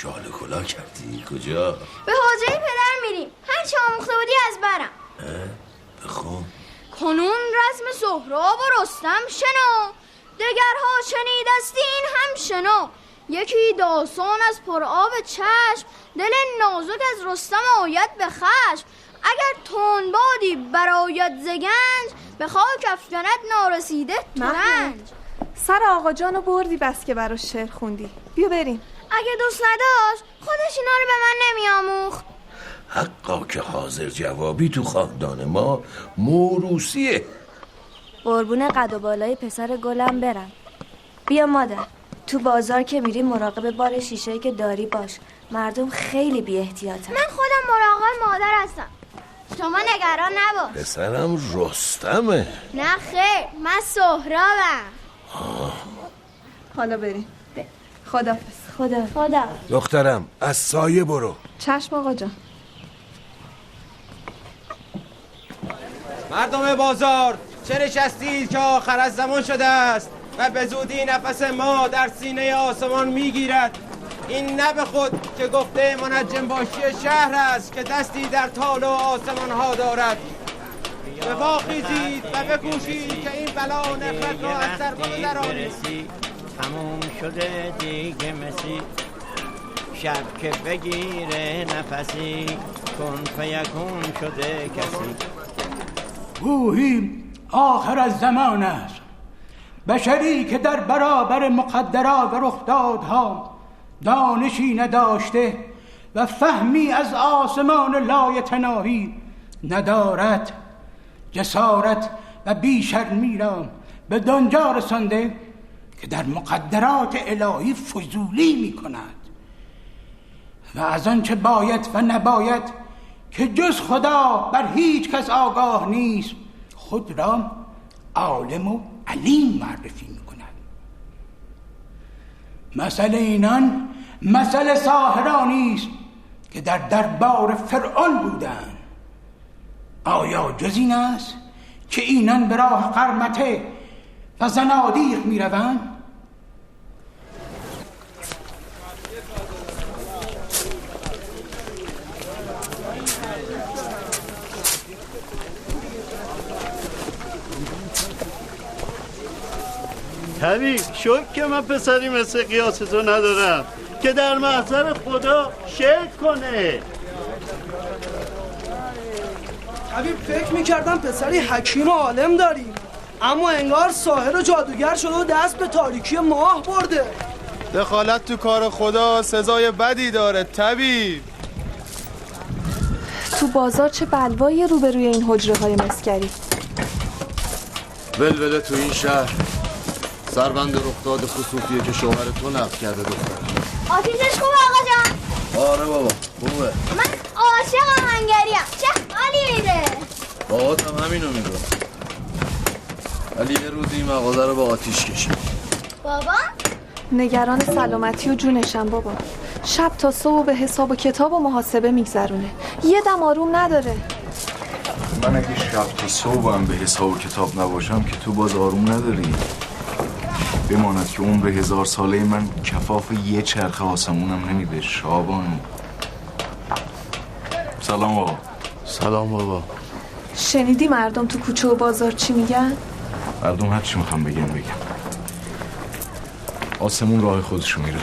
شال کلا کردی؟ کجا؟ به حوزه پدر میریم. هر چه آموخته بودی از برم. بخون. کنون رسم سهراب و رستم شنو، دگرها شنیدستی این هم شنو. یکی داستان از پرآب چشم، دل نازک از رستم آید به خشم. اگر تندبادی براید ز گنج، به خاک افکند نارسیده ترنج. سر آقا جانو بردی بس که براش شعر خوندی. بیا بریم. اگه دوست نداشت خودش اینا رو به من نمیآموخت. حقا که حاضر جوابی تو خاندان ما موروثیه. قربون قد و بالای پسر گلم برم. بیا مادر، تو بازار که میری مراقب بار شیشه‌ای که داری باش. مردم خیلی بی احتیاطن. من خودم مراقب مادر هستم، شما نگران نباش. پسرم رستمه. نه خیر، من سهرابم. حالا بریم. خدافظ. خدا. دخترم از سایه برو. چشم آقا جان. مردم بازار چه نشستید که آخر از زمان شده است و به زودی نفس ما در سینه آسمان میگیرد. این نه به خود که گفته منجم باشی شهر است که دستی در تال و آسمان ها دارد. به پا خیزید و بکوشید که این بلا نفرت را از سر بگذرانید. تموم شده دیگه مسی، شب که بگیره نفسی، کن فیکون شده کسی. گویی آخر از زمان است. بشری که در برابر مقدرات و رخدادها دانشی نداشته و فهمی از آسمان لایتناهی ندارد، جسارت و بیشرمی را به دنجا رسانده که در مقدرات الهی فضولی می کند و از آنچه باید و نباید که جز خدا بر هیچ کس آگاه نیست خود را عالم و علیم معرفی می کند. مثل اینان مثل ساحرانی است که در دربار فرعون بودند. آیا جز این است که اینان به راه قرمته و زنادیق می روند؟ طبیب شک که من پسری مثل قیاس تو ندارم که در محضر خدا شرک کنه. طبیب فکر میکردم پسری حکیم و عالم داریم، اما انگار ساحر و جادوگر شده و دست به تاریکی ماه برده. دخالت تو کار خدا سزای بدی داره طبیب. تو بازار چه بلوایی روبروی این حجره های مسکری. ولوله تو این شهر سربند رخداد خصوصیه که شوهر تو نقد کرده دختر. آتیشش خوبه آقا جان؟ آره بابا خوبه. من عاشق آهنگریم. چه حالی میده. باهاتم همینو میگم، ولی یه روزی مغازه رو به آتیش کشید. بابا؟ نگران سلامتی و جونشم بابا. شب تا صبح به حساب و کتاب و محاسبه میگذرونه، یه دم آروم نداره. من اگه شب تا صبحم به حساب و کتاب نباشم که تو باز آروم نداری. بماند که عمر 1000 ساله من کفاف یه چرخ آسمونم نمیده. شابان سلام بابا. سلام بابا. شنیدی مردم تو کوچه و بازار چی میگن؟ مردم هر چی میخوام بگم آسمون راه خودشو میره.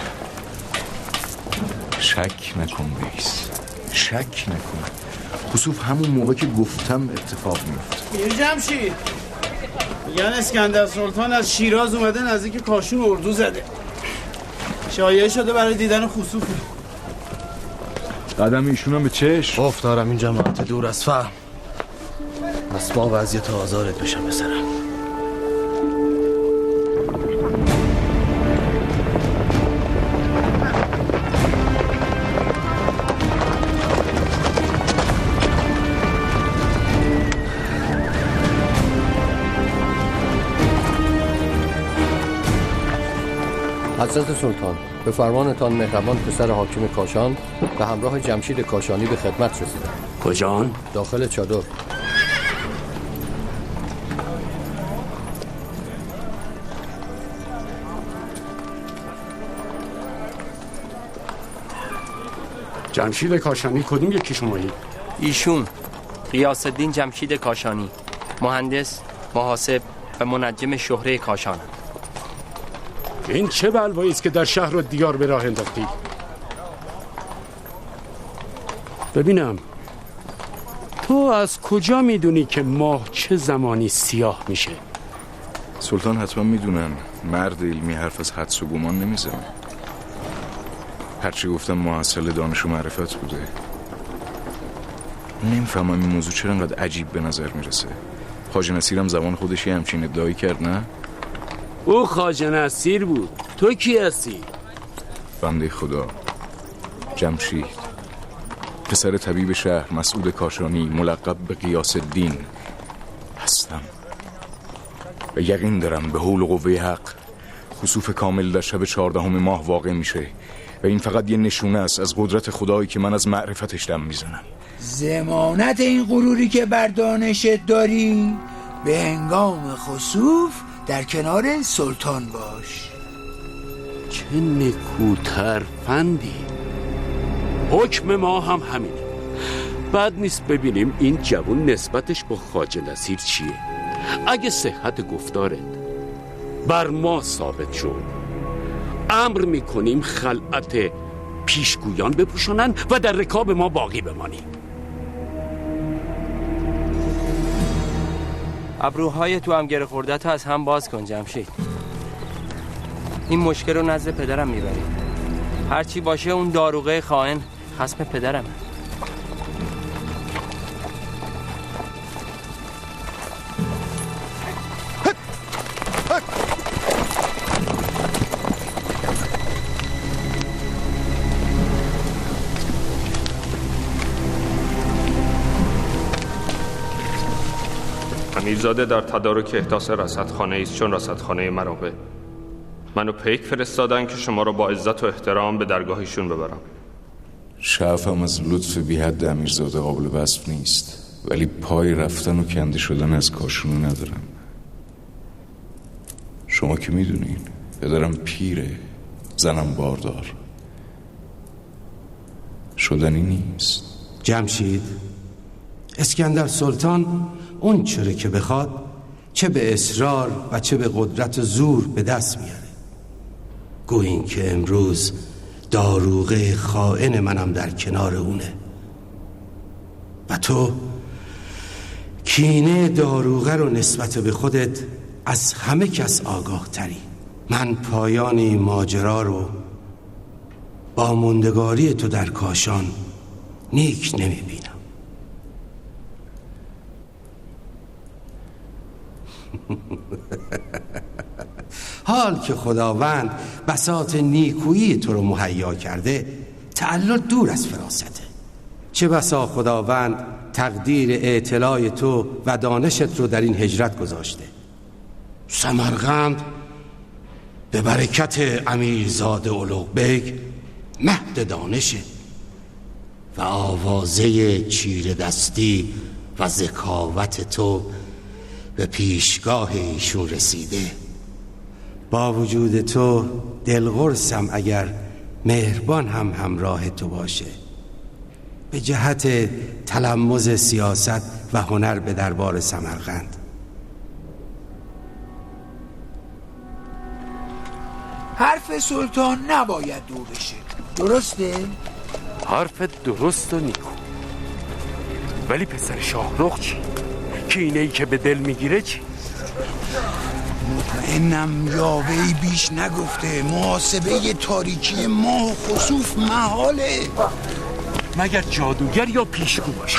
شک نکن بیس، شک نکن. خصوص همون موقع که گفتم اتفاق میفته. میر جمشید میگن اسکندر سلطان از شیراز اومده نزدیک کاشون اردو زده. شایعه شده برای دیدن خسوفه. قدم ایشون هم به چشم. دارم این جماعت دور از فهم. پس با وضعیت آزارت بشم بسرم. حضرت سلطان به فرمانتان مهربان پسر حاکم کاشان به همراه جمشید کاشانی به خدمت رسیدند. کجان؟ داخل چادر. جمشید کاشانی کدوم یکی شمایی؟ ایشون غیاث الدین جمشید کاشانی، مهندس، محاسب و منجم شهره کاشان. این چه بلوایی است که در شهر و دیار به راه انداختی؟ ببینم تو از کجا میدونی که ماه چه زمانی سیاه میشه؟ سلطان حتما میدونن. مرد علمی حرف از حدس و گمان نمیزنه. هرچی گفتم محصل دانش و معرفت بوده. نمیفهمم این موضوع چرا انقدر عجیب به نظر میرسه. خواجه نصیرم زمان خودش یه همچین ادعایی کرد نه؟ او خواجه نصیر بود. تو کی هستی؟ بنده خدا جمشید، پسر طبیب شهر مسعود کاشانی ملقب به غیاث الدین هستم و یقین دارم به حول و قوه حق خسوف کامل در شب 14 ماه واقع میشه و این فقط یه نشونه است از قدرت خدایی که من از معرفتش دم میزنم. ضمانت این غروری که بر دانشت داری به هنگام خسوف در کنار سلطان باش. چه نکوتر فندی. حکم ما هم همینه. بد نیست ببینیم این جوان نسبتش با خواجه نصیر چیه. اگه صحت گفتارت بر ما ثابت شد، امر میکنیم خلعت پیشگویان بپوشانن و در رکاب ما باقی بمانی. ابروهای تو هم گره خورده تو از هم باز کن جمشید. این مشکل رو نزد پدرم میبریم. هرچی باشه اون داروغه خائن خصم پدرمه. امیرزاده در تدارک احداث رصدخانه است، چون رصدخانه مرابع. منو پیک فرستادن که شما رو با عزت و احترام به درگاهشون ببرم. شعفم از لطف بی حد امیرزاده قابل وصف نیست، ولی پای رفتن و کنده شدن از کاشونو ندارم. شما که میدونین پدرم پیره، زنم باردار، شدنی نیست. جمشید، اسکندر سلطان اون چره که بخواد چه به اصرار و چه به قدرت زور به دست میاره. گویین که امروز داروغه خائن منم در کنار اونه و تو کینه داروغه رو نسبت به خودت از همه کس آگاه تری. من پایان این ماجرا رو با موندگاری تو در کاشان نیک نمیبینم. حال که خداوند بساط نیکویی تو رو مهیا کرده، تعلل دور از فراسته. چه بسا خداوند تقدیر اطلاع تو و دانشت رو در این هجرت گذاشته. سمرقند به برکت امیرزاده اولوق بیگ مهد دانشه و آوازه چیره دستی و ذکاوت تو به پیشگاه ایشون رسیده. با وجود تو دلقرصم اگر مهربان هم همراه تو باشه، به جهت تلمذ سیاست و هنر به دربار سمرقند. حرف سلطان نباید دور بشه، درسته؟ حرف درست و نیکو. ولی پسر شاهرخ چی؟ کینه‌ای که به دل میگیره چی؟ مطمئنم یاوهی بیش نگفته. محاسبه تاریکی ماه و خسوف محاله. مگر جادوگر یا پیشگو باشه؟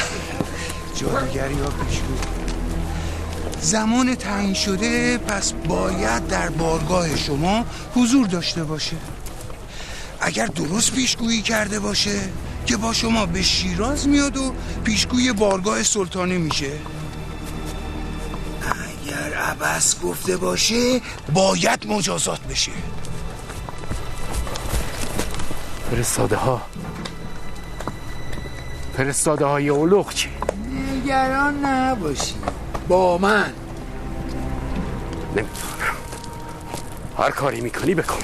جادوگر یا پیشگو. زمان تعیین شده، پس باید در بارگاه شما حضور داشته باشه. اگر درست پیشگویی کرده باشه که با شما به شیراز میاد و پیشگوی بارگاه سلطانی میشه. اگر عبث گفته باشه باید مجازات بشه. فرستاده های اولوق چی؟ نگران نباشی، با من. نمیتونم. هر کاری میکنی بکن.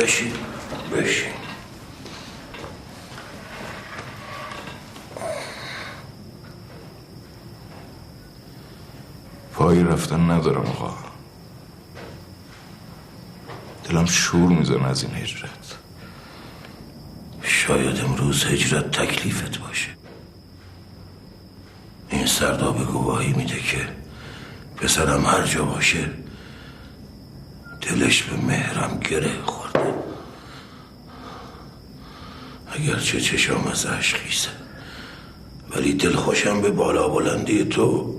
بشین بشین. پایی رفتن ندارم آقا. دلم شور میزنه از این هجرت. شاید امروز هجرت تکلیفت باشه. این سرداب گواهی میده که پسرم هر جا باشه دلش به مهرم گره خورده. اگرچه چشام از عشق خیسه، ولی دلخوشم به بالا بلندی تو،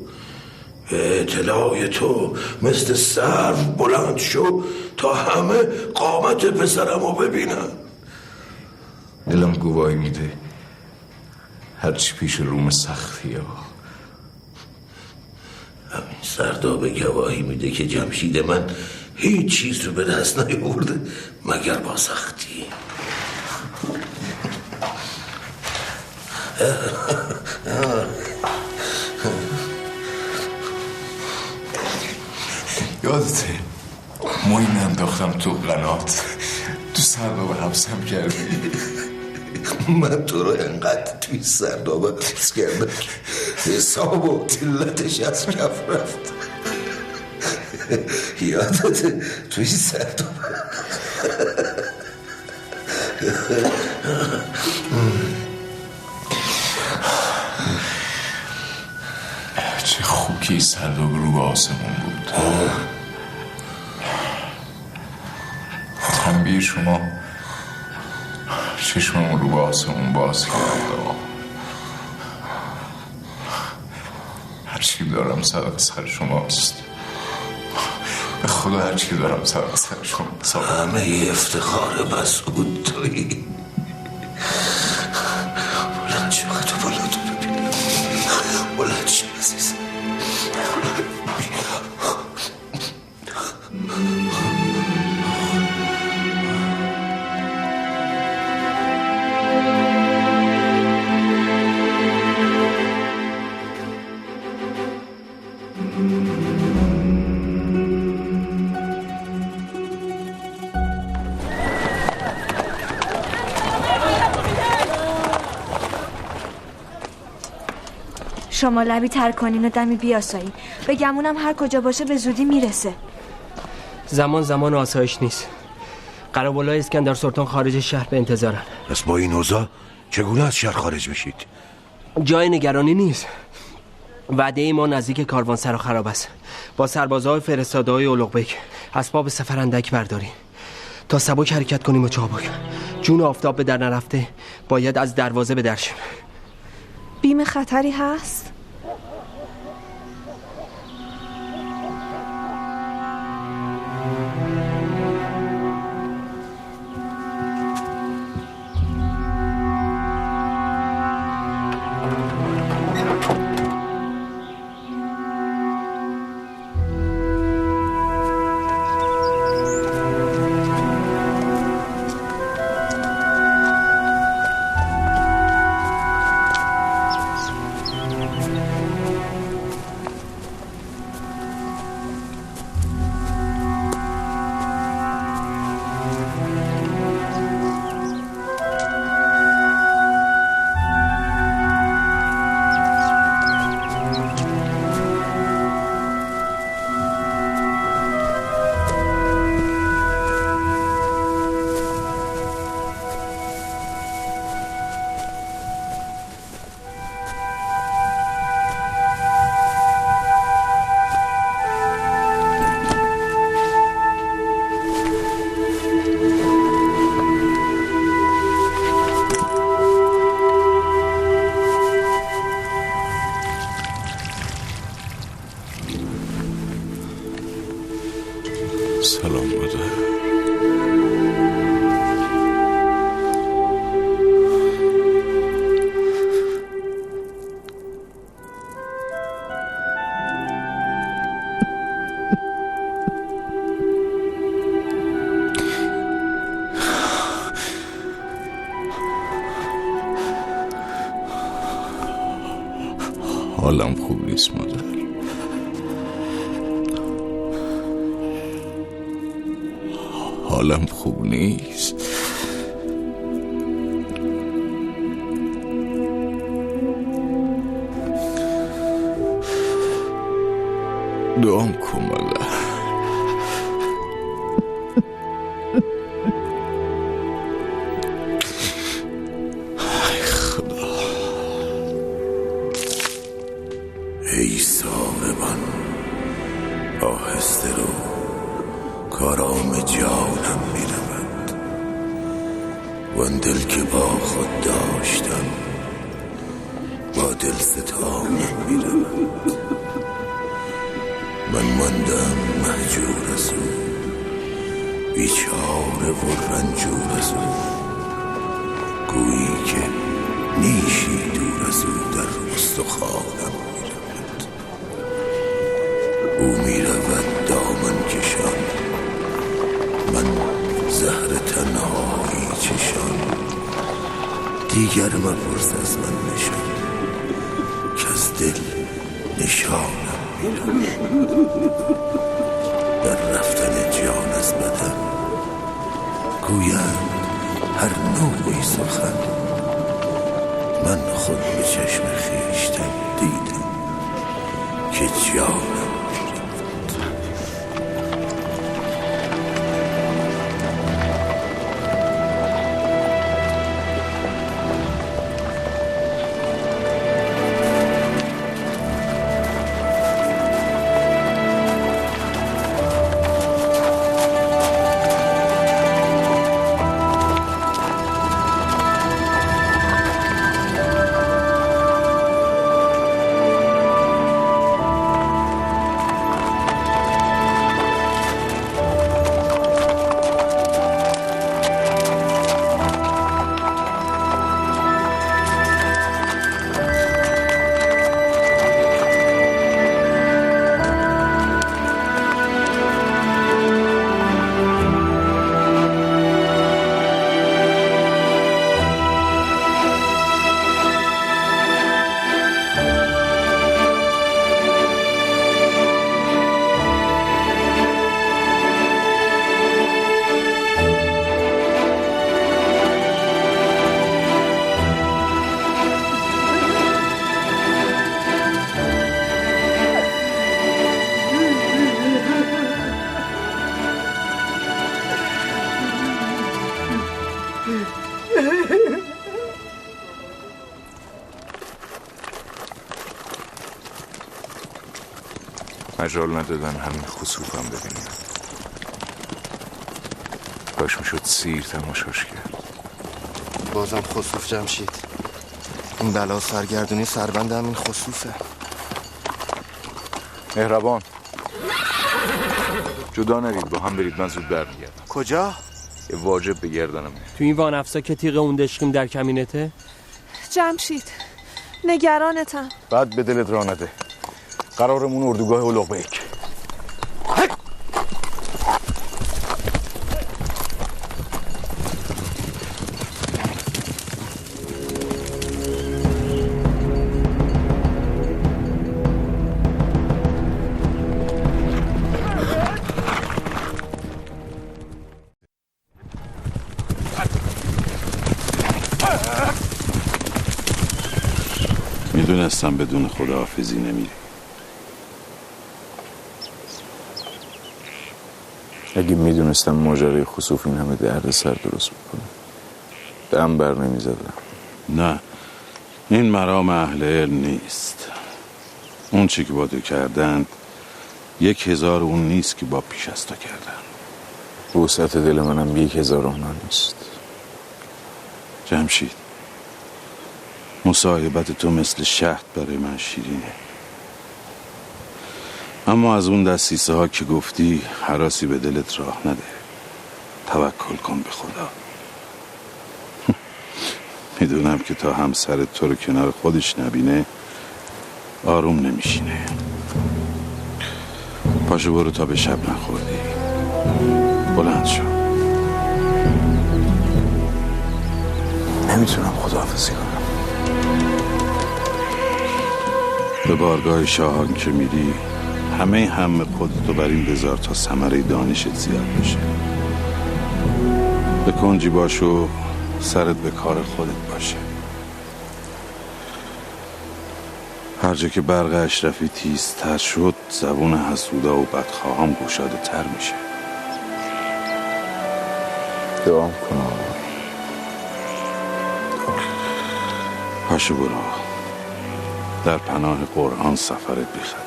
به اطلاع تو. مثل سرو بلند شو تا همه قامت پسرم رو ببینم. دلم گواهی میده هرچی پیش روم سختیه. همین سرداب گواهی میده که جمشید من هیچ چیز رو به دست نیاورده مگر با سختی. یادته موین انداختم تو قنات، تو سرداب حبسم کردی. من تو رو انقدر توی سرداب حبس کردم که حساب و تلتش از کف رفت. یادته توی سرداب چه خوکی سرداب رو به آسمون بود. تنبیه شما چشممون رو به آسمون باز کرد. هرچی دارم سر شماست. به خدا هرچی دارم سر شماست. همه افتخار مسعود تویی. بلند شو تو بالا تو ببین. بلند شو عزیز. شما لبی تر کنین و دمی بیاسایین. به گمونم هر کجا باشه به زودی میرسه. زمان آسایش نیست. قرابالای اسکندر سلطان خارج شهر به انتظارن. پس با این اوضاع چگونه از شهر خارج میشید؟ جای نگرانی نیست. وعده ما نزدیک کاروانسرا خراب است. با سربازهای فرستاده های اولوغبک اسباب سفر اندک برداریم تا سبک حرکت کنیم و چابک. جون آفتاب به در نرفته باید از دروازه بدرشیم. بیم خطری هست؟ سلام مادر. حالم خوب نیست مادر. حالم خوب نیست. دعام کن والله. ای خدا. ای ساربان آهسته رو، کارام جانم می رود. وان دل که با خود داشتم با دل ستانم می رود. من ماندم مهجور از او، بیچاره و رنجور از او. گویی که نیشی دور از او در استخوانم می رود. او می رود دامن کشان، من زهر تنهایی چشان. دیگر مپرس از من نشان، که از دل نشانم می رود. در رفتن جان از بدن گویند هر نوعی سخن. من خود به چشم خویشتن دیدم که جانم مجال ندادن همین خسوفم ببینیم. کاش میشد سیر تماشاش کرد. بازم خسوف جمشید. این بلا سرگردونی سربند همین خسوفه. مهربان جدا نرید، با هم برید، من زود برمیگردم. کجا؟ یه واجب بگردنم. تو این وانفسا که تیغ اون دشقیم در کمینته؟ جمشید نگرانتم. بعد به دلت راه نده. قرارمون اردوگاه اولوغبیک. میدونستم بدون خداحافظی نمیری. اگه میدونستم ماجرای خسوف این همه درد سر درست میکنه دم بر نمیزدم. نه، این مرام اهل علم نیست. اون چی که با تو کردند 1000 اون نیست که با پیش از تو کردن. وسعت دل منم 1000 آنها نیست. جمشید، مصاحبت تو مثل شهد برای من شیرینه، اما از اون دستیسه ها که گفتی هراسی به دلت راه نده. توکل کن به خدا. میدونم که تا همسرت تو رو کنار خودش نبینه آروم نمیشینه. پاشو برو تا به شب نخوردی. بلند شو. نمیتونم خداحافظی کنم. به بارگاه شاهان که میری همه خودتو بر این بذار تا ثمره دانشت زیاد بشه. به کنجی باش و سرت به کار خودت باشه. هر جا که برق اشرفی تیزتر شد زبون حسودا و بدخواهان گشاده تر میشه. دعام کنم. پاشو برو، در پناه قرآن سفرت بی خطر.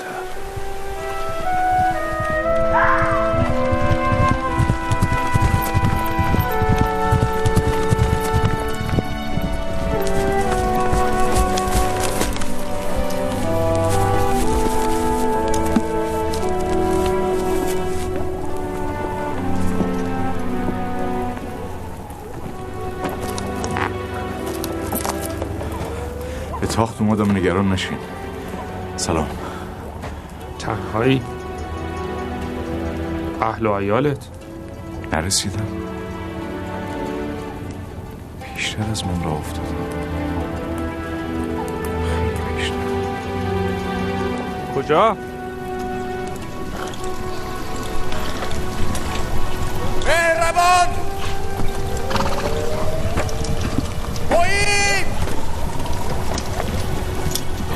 به تاخت اومدم، نگران نشین. سلام. تنهایی؟ اهل و عیالت؟ نرسیدم، بیشتر از من راه افتادم. خیلی بیشتر. کجا؟ مهربان پایین،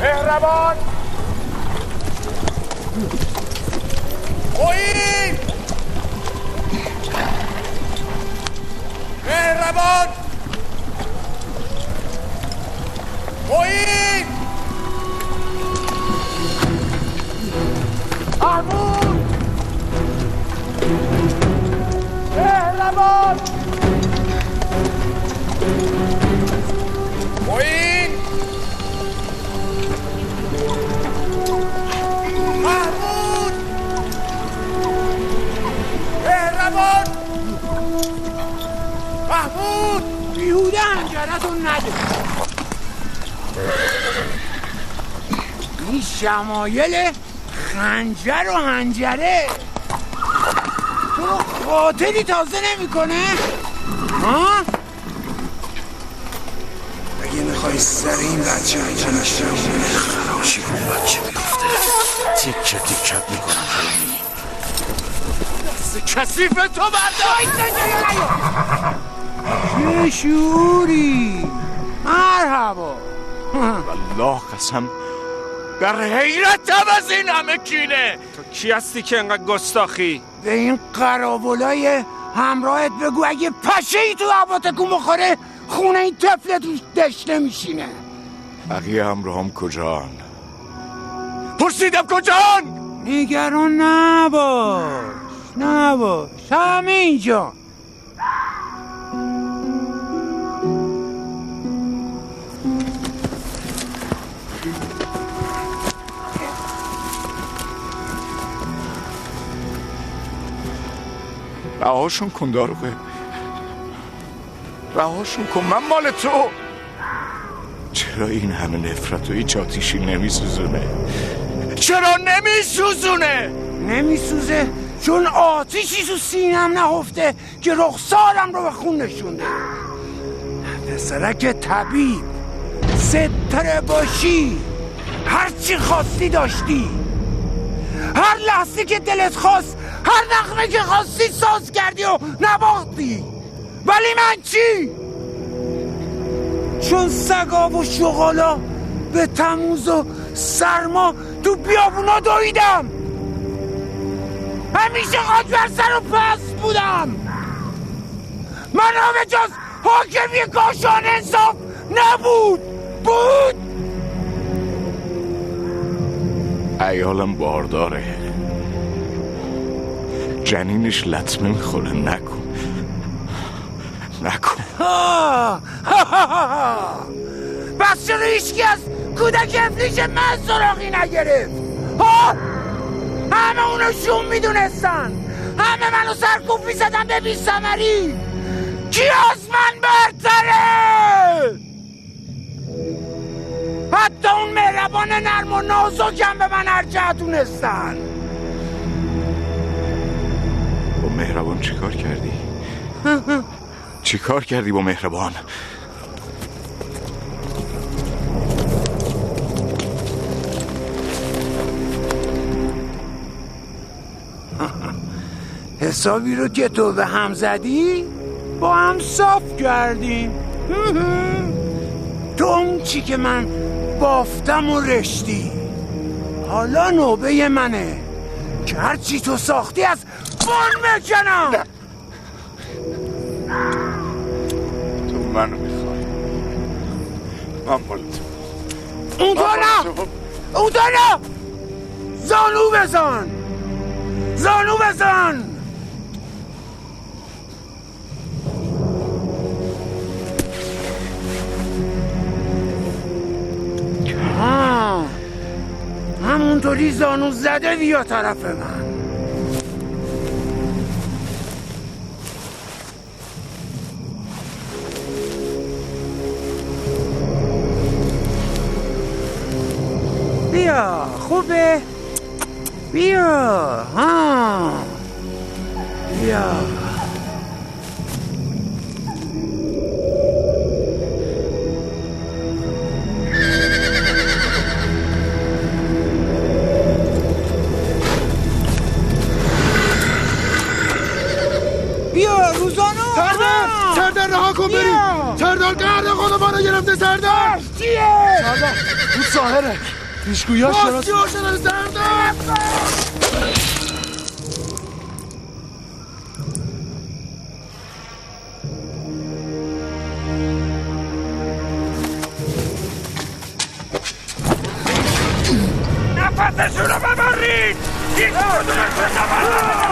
مهربان پایین، مهربان پایین، محمود مهربان پایین، محمود مهربان، محمود بیهوده هنجرتون نده. این شمایل خنجر و هنجره تو رو قاتلی تازه نمیکنه؟ ها؟ اگه میخوای سر این بچه میتونشتم خراشی اون بچه بیفته تیکه تیکت میکنم. دست کثیف تو بردار. چه شعوری. مرحبا. والله قسم در حیرتم از این همه کینه. تو کی هستی که انقدر گستاخی؟ به این قراولای همراهت بگو اگه پشه ای تو هوا تکون بخوره خونه این طفل توش دشته میشینه. بقیه همراهم کجان؟ پرسیدم کجان؟ نگران نباش همینجا. رهاشون کن داروغه، رهاشون کن، من مال تو. چرا این همه نفرت و هیچ آتیشی نمیسوزونه؟ چرا نمیسوزونه؟ نمیسوزه چون آتیشی تو سینم نهفته که رخسارم رو به خون نشونده. پسرک طبیب، ستره باشی، هرچی خواستی داشتی، هر لحظه که دلت خواست هر نغمه که خواستی ساز کردی و نواختی. ولی من چی؟ چون سگا و شغالا به تموز و سرما تو بیابونا دویدم، همیشه خاک بر سر و پس بودم. من را به جز حاکمی کاشان انصاف نبود بود. عیالم بارداره، جنینش لطمه میخوره. نکن بس چرا هیچکی از کودک افلیش من سراغی نگرفت؟ همه اونو شوم میدونستن، همه منو سرکوب میزدن به بی ثمری. کی از من برتره؟ حتی اون مهربان نرم و نازکم به من ارجعتونستن. با مهربان چی کار کردی؟ چی کار کردی با مهربان؟ حسابی رو که تو به هم زدی با هم صاف کردیم. تو اون چی که من بافتم و رشتی، حالا نوبه منه که هرچی تو ساختی از بون میکنم. تو منو میخوای، من مال تو. اون تو نه. زانو بزن، زانو بزن. همونطوری زانو زده بیا طرف من. بیا خوبه، بیا. بیا بیا روزانو. سردار رها کن بریم. سردار قهر خود ما رو گرفته. سردار چیه؟ سردار اون ساحره پیشگویاش شناس شده. سردار نفسشون رو ببرید. هیچ کدومشون نبرید.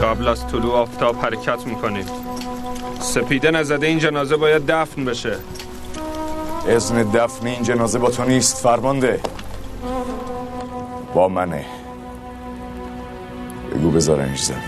قبل از طلوع آفتاب حرکت میکنیم. سپیده نزده این جنازه باید دفن بشه. اذن دفن این جنازه با تو نیست فرمانده، با منه. بگو بذارنش زمین.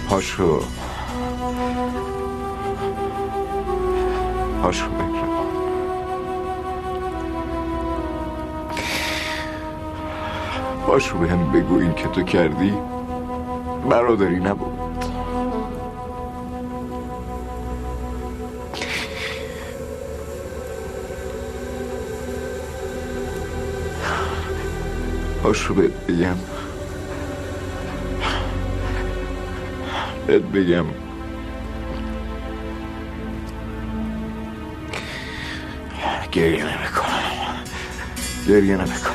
پاشو پاشو بکرم. پاشو به هم بگو این که تو کردی برادری نبود. پاشو بهت بگم، بهت بگم گریه نمیکنم، گریه نمیکنم.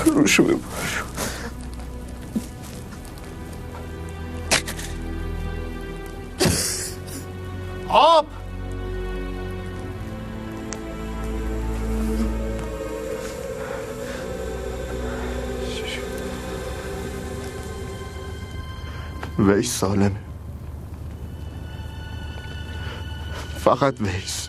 روشو ببر. آب ویس سالمه، فقط ویس.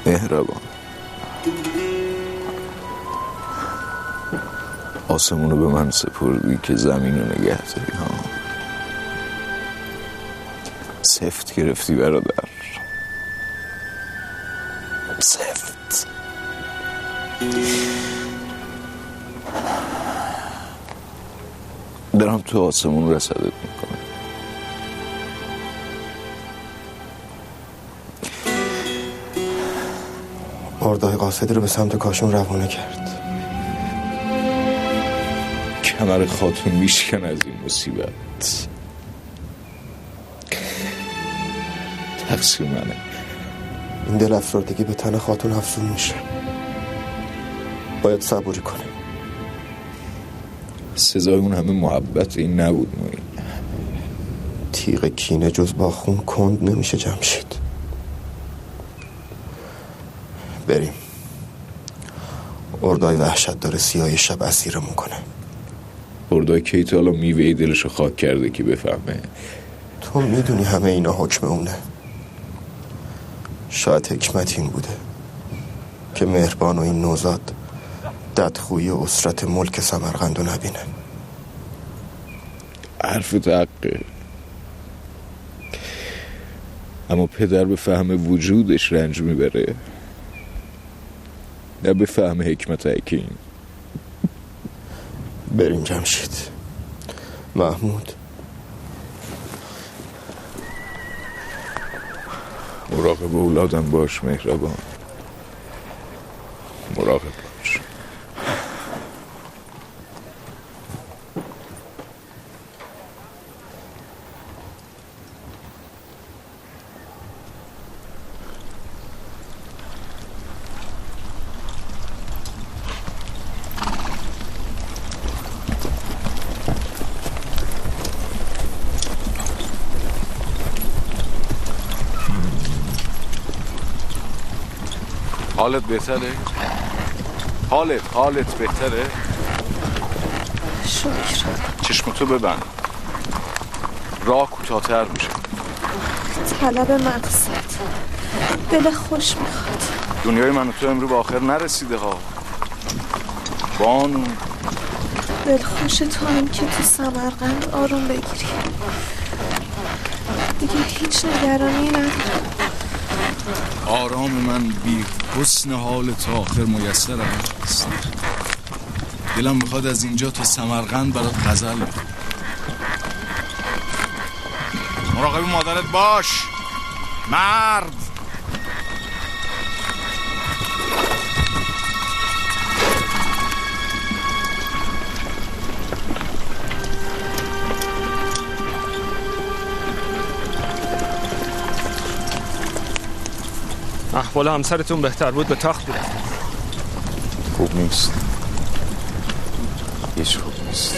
مهربان آسمونو به من سپردی که زمینو نگه داری. سفت گرفتی برادر، سفت. دارم تو آسمون رسدت میکنم. اردای قاصدی رو به سمت کاشون روانه کرد. کمر خاتون میشکن از این مصیبت. تقصیر منه. این دل افسردگی به تن خاتون افزون میشه. باید صبوری کنه. سزای اون همه محبت این نبود موین. تیغ کینه جز با خون کند نمیشه جمشید. بریم. اردای وحشت داره سیاه شب اسیرمون کنه. اردای کیت حالا میوه دلشو خاک کرده که بفهمه. تو میدونی همه اینا حکم اونه. شاید حکمت این بوده که مهربان و این نوزاد ددخویی اسرت ملک سمرقندو نبینه. حرفت حقه، اما پدر به فهم وجودش رنج میبره، نه به فهم حکمت حکیم. بریم جمشید. محمود مراقب اولادم باش مهربان، مراقب باش. حالت بهتره؟ حالت بهتره؟ شکر. چشمتو ببند، راه کوتاه‌تر میشه. طلب مقصد دل خوش میخواد. دنیای من و تو امرو به آخر نرسیده ها بانو. دل خوش تو هم که تو سمرقند آروم بگیری. دیگه هیچ نگرانی ندارم. آرام من بی حسن حال تا آخر میسر است. دلم میخواد از اینجا تا سمرقند برات غزل بخونم. مراقب مادرت باش مرد. احوال همسرتون بهتر بود به تخت میرفت. خوب نیست، هیچ خوب نیست.